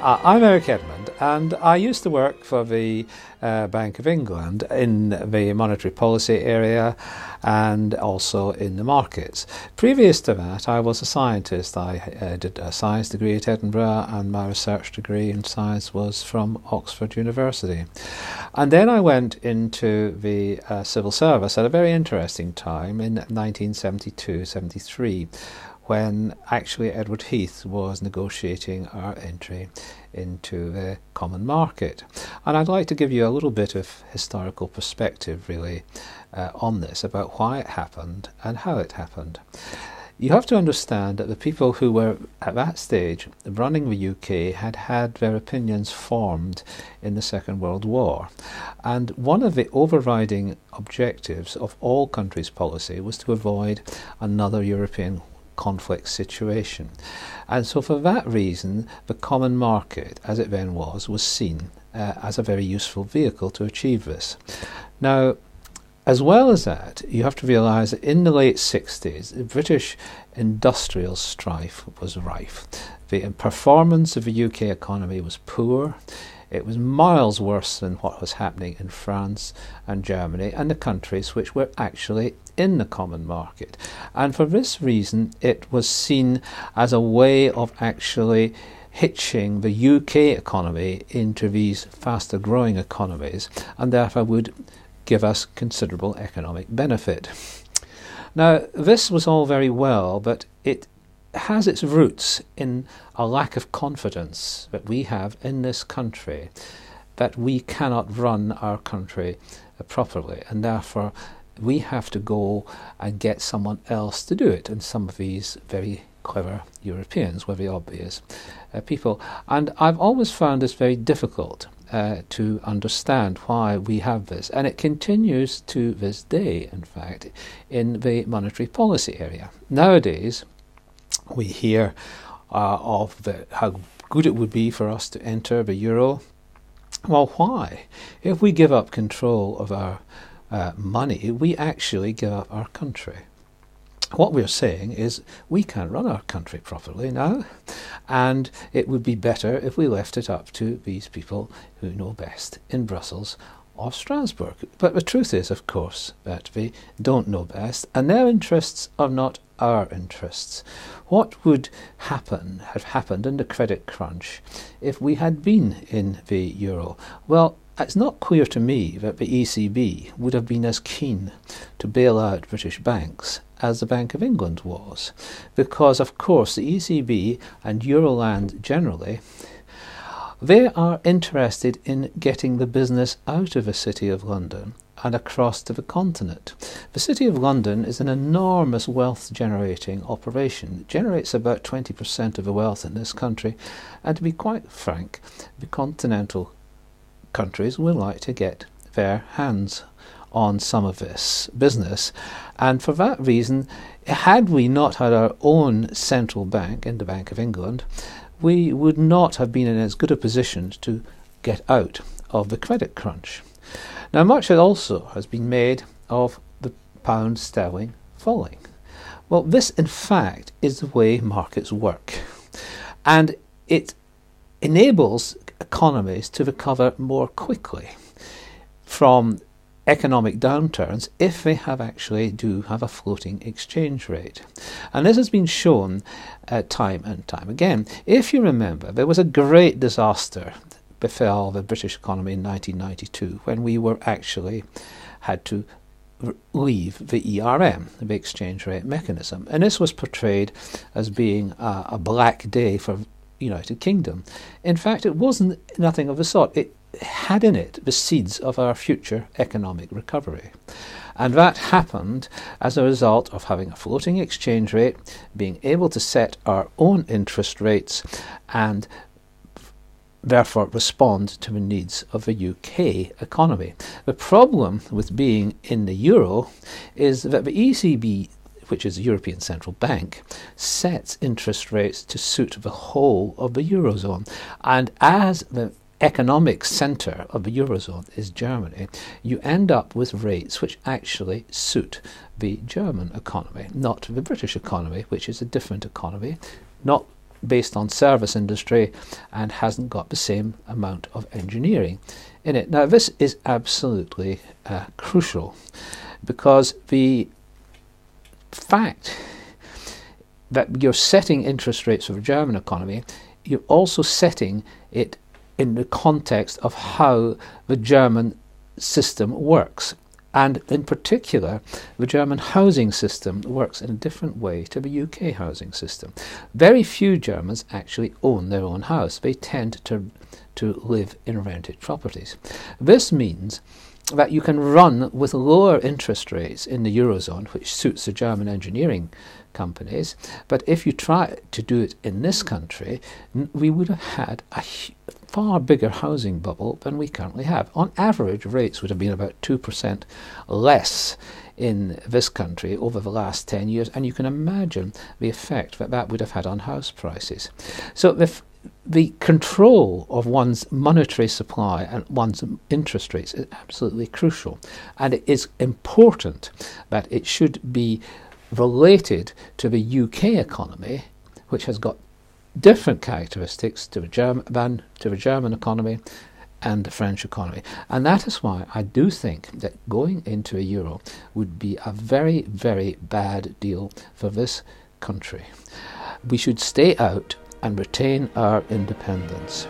I'm Eric Edmond, and I used to work for the Bank of England in the monetary policy area and also in the markets. Previous to that, I was a scientist. I did a science degree at Edinburgh, and my research degree in science was from Oxford University. And then I went into the civil service at a very interesting time in 1972-73. When actually Edward Heath was negotiating our entry into the common market. And I'd like to give you a little bit of historical perspective really on this, about why it happened and how it happened. You have to understand that the people who were at that stage running the UK had had their opinions formed in the Second World War. And one of the overriding objectives of all countries' policy was to avoid another European conflict situation. And so for that reason, the common market, as it then was seen as a very useful vehicle to achieve this. Now, as well as that, you have to realise that in the late 60s, the British industrial strife was rife. The performance of the UK economy was poor. It was miles worse than what was happening in France and Germany and the countries which were actually in the common market. And for this reason, it was seen as a way of actually hitching the UK economy into these faster growing economies, and therefore would give us considerable economic benefit. Now, this was all very well, but it has its roots in a lack of confidence that we have in this country that we cannot run our country properly, and therefore we have to go and get someone else to do it. And some of these very clever Europeans were the obvious people. And I've always found this very difficult to understand why we have this. And it continues to this day, in fact, in the monetary policy area. Nowadays, we hear of how good it would be for us to enter the euro. Well, why? If we give up control of our money, we actually give up our country. What we're saying is we can't run our country properly now, and it would be better if we left it up to these people who know best in Brussels or Strasbourg. But the truth is, of course, that they don't know best, and their interests are not our interests. What would have happened in the credit crunch if we had been in the euro? Well, it's not clear to me that the ECB would have been as keen to bail out British banks as the Bank of England was, because of course the ECB and Euroland generally, they are interested in getting the business out of the City of London and across to the continent. The City of London is an enormous wealth generating operation. It generates about 20% of the wealth in this country, and to be quite frank, the continental countries would like to get their hands on some of this business. And for that reason, had we not had our own central bank in the Bank of England, we would not have been in as good a position to get out of the credit crunch. Now, much also has been made of the pound sterling falling. Well, this in fact is the way markets work, and it enables economies to recover more quickly from economic downturns if they do have a floating exchange rate. And this has been shown time and time again. If you remember, there was a great disaster befell the British economy in 1992 when we were actually had to leave the ERM, the exchange rate mechanism. And this was portrayed as being a black day for United Kingdom. In fact, it wasn't nothing of the sort. It had in it the seeds of our future economic recovery. And that happened as a result of having a floating exchange rate, being able to set our own interest rates, and therefore respond to the needs of the UK economy. The problem with being in the euro is that the ECB, which is the European Central Bank, sets interest rates to suit the whole of the Eurozone. And as the economic centre of the Eurozone is Germany, you end up with rates which actually suit the German economy, not the British economy, which is a different economy, not based on service industry and hasn't got the same amount of engineering in it. Now, this is absolutely crucial, because the fact that you're setting interest rates for the German economy, you're also setting it in the context of how the German system works. And in particular, the German housing system works in a different way to the UK housing system. Very few Germans actually own their own house. They tend to live in rented properties. This means that you can run with lower interest rates in the Eurozone, which suits the German engineering companies. But if you try to do it in this country, we would have had a far bigger housing bubble than we currently have. On average, rates would have been about 2% less in this country over the last 10 years, and you can imagine the effect that that would have had on house prices. So the control of one's monetary supply and one's interest rates is absolutely crucial, and it is important that it should be related to the UK economy, which has got different characteristics to the German economy and the French economy. And that is why I do think that going into a euro would be a very, very bad deal for this country. We should stay out and retain our independence.